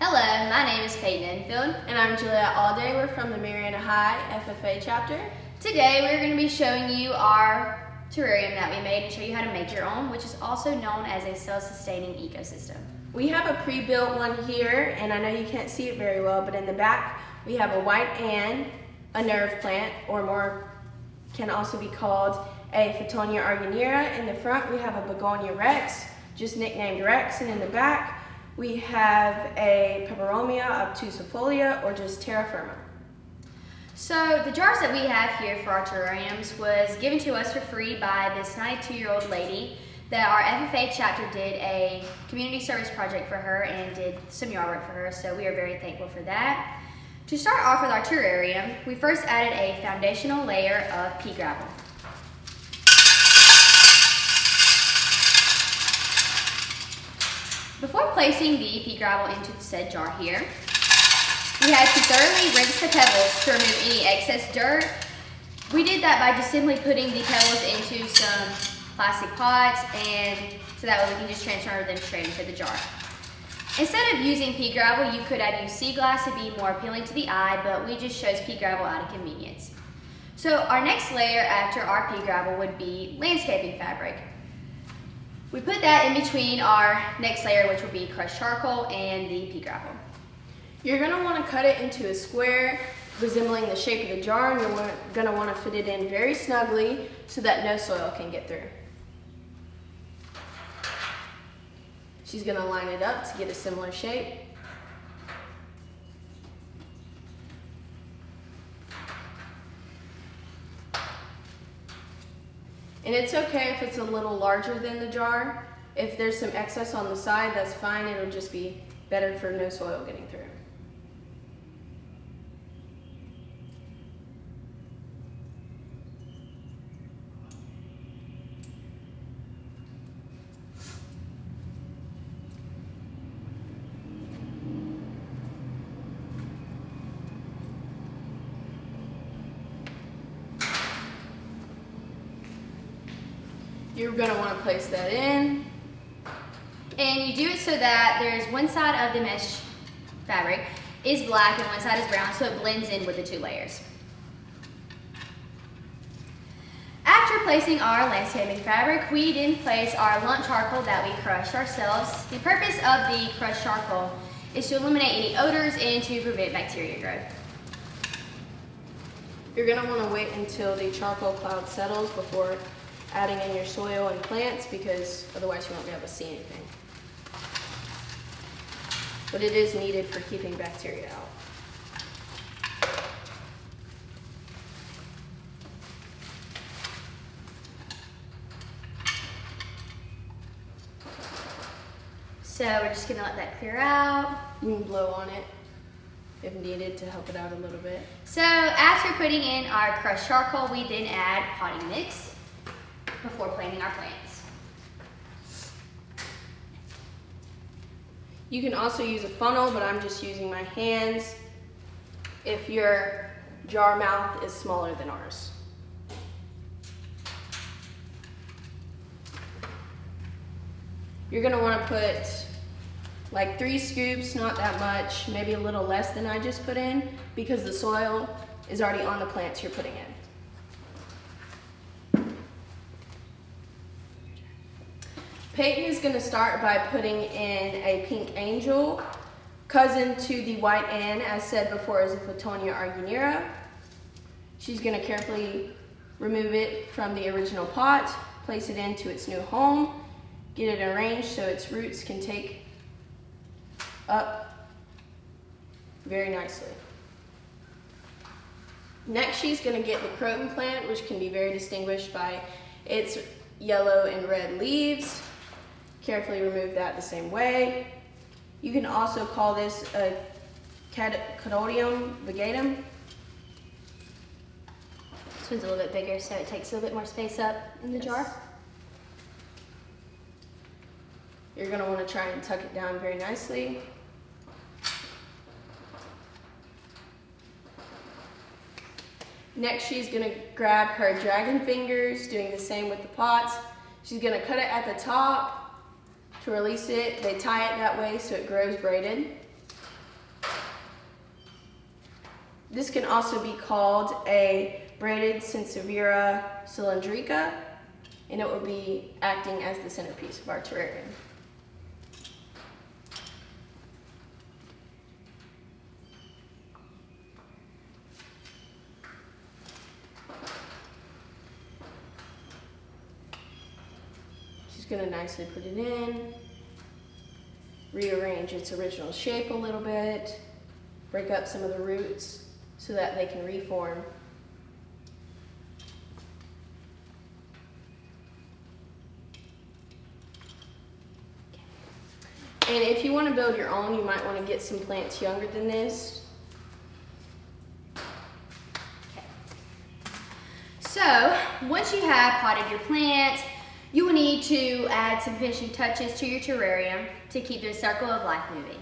Hello, my name is Peyton Enfield. And I'm Juliet Alday. We're from the Marietta High FFA chapter. Today we're going to be showing you our terrarium that we made and show you how to make your own, which is also known as a self-sustaining ecosystem. We have a pre-built one here, and I know you can't see it very well, but in the back we have a white Anne, a nerve plant, or more can also be called a Fittonia argyniera. In the front we have a Begonia rex, just nicknamed Rex, and in the back we have a Peperomia obtusifolia, or just terra firma. So the jars that we have here for our terrariums was given to us for free by this 92-year-old lady that our FFA chapter did a community service project for her and did some yard work for her, so we are very thankful for that. To start off with our terrarium, we first added a foundational layer of pea gravel. Before placing the pea gravel into the said jar here, we had to thoroughly rinse the pebbles to remove any excess dirt. We did that by just simply putting the pebbles into some plastic pots, and so that way we can just transfer them straight into the jar. Instead of using pea gravel, you could add sea glass to be more appealing to the eye, but we just chose pea gravel out of convenience. So our next layer after our pea gravel would be landscaping fabric. We put that in between our next layer, which will be crushed charcoal and the pea gravel. You're going to want to cut it into a square resembling the shape of the jar, and you're going to want to fit it in very snugly so that no soil can get through. She's going to line it up to get a similar shape. And it's okay if it's a little larger than the jar. If there's some excess on the side, that's fine. It'll just be better for no soil getting through. You're going to want to place that in. And you do it so that there's one side of the mesh fabric is black and one side is brown, so it blends in with the two layers. After placing our landscaping fabric, we then place our lump charcoal that we crushed ourselves. The purpose of the crushed charcoal is to eliminate any odors and to prevent bacteria growth. You're going to want to wait until the charcoal cloud settles before adding in your soil and plants, because otherwise you won't be able to see anything. But it is needed for keeping bacteria out. So we're just going to let that clear out. You can blow on it if needed to help it out a little bit. So after putting in our crushed charcoal, we then add potting mix before planting our plants. You can also use a funnel, but I'm just using my hands if your jar mouth is smaller than ours. You're going to want to put like 3 scoops, not that much, maybe a little less than I just put in, because the soil is already on the plants you're putting in. Peyton is going to start by putting in a pink angel, cousin to the white Anne, as said before, is a Fittonia argyniera. She's going to carefully remove it from the original pot, place it into its new home, get it arranged so its roots can take up very nicely. Next, she's going to get the croton plant, which can be very distinguished by its yellow and red leaves. Carefully remove that the same way. You can also call this a Cadodium vigatum. This one's a little bit bigger, so it takes a little bit more space up in the jar. You're going to want to try and tuck it down very nicely. Next, she's going to grab her dragon fingers, doing the same with the pots. She's going to cut it at the top to release it. They tie it that way so it grows braided. This can also be called a braided Sansevieria cylindrica, and it will be acting as the centerpiece of our terrarium. She's going to nicely put it in, rearrange its original shape a little bit, break up some of the roots so that they can reform. And if you want to build your own, you might want to get some plants younger than this. Okay. So, once you have potted your plants, you will need to add some finishing touches to your terrarium to keep the circle of life moving.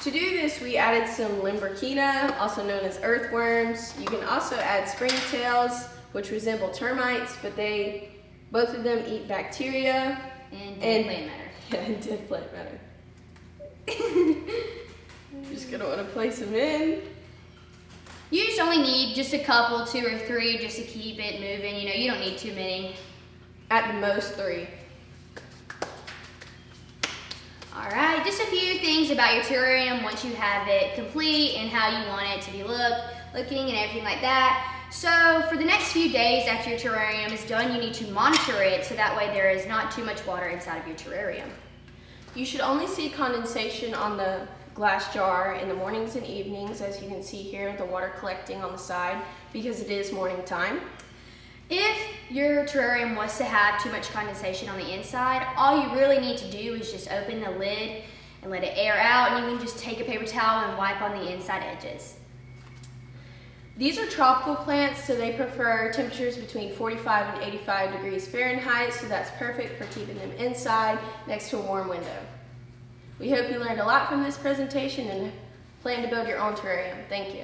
To do this, we added some Limburkina, also known as earthworms. You can also add springtails, which resemble termites, but both of them eat bacteria. And dead plant matter. Yeah, and dead plant matter. Just gonna want to place them in. You just only need just a couple, 2 or 3, just to keep it moving. You know, you don't need too many. At the most 3. All right, just a few things about your terrarium once you have it complete and how you want it to be looking and everything like that. So for the next few days after your terrarium is done, you need to monitor it so that way there is not too much water inside of your terrarium. You should only see condensation on the glass jar in the mornings and evenings, as you can see here, the water collecting on the side, because it is morning time. If your terrarium was to have too much condensation on the inside, all you really need to do is just open the lid and let it air out, and you can just take a paper towel and wipe on the inside edges. These are tropical plants, so they prefer temperatures between 45 and 85 degrees Fahrenheit, so that's perfect for keeping them inside next to a warm window. We hope you learned a lot from this presentation and plan to build your own terrarium. Thank you.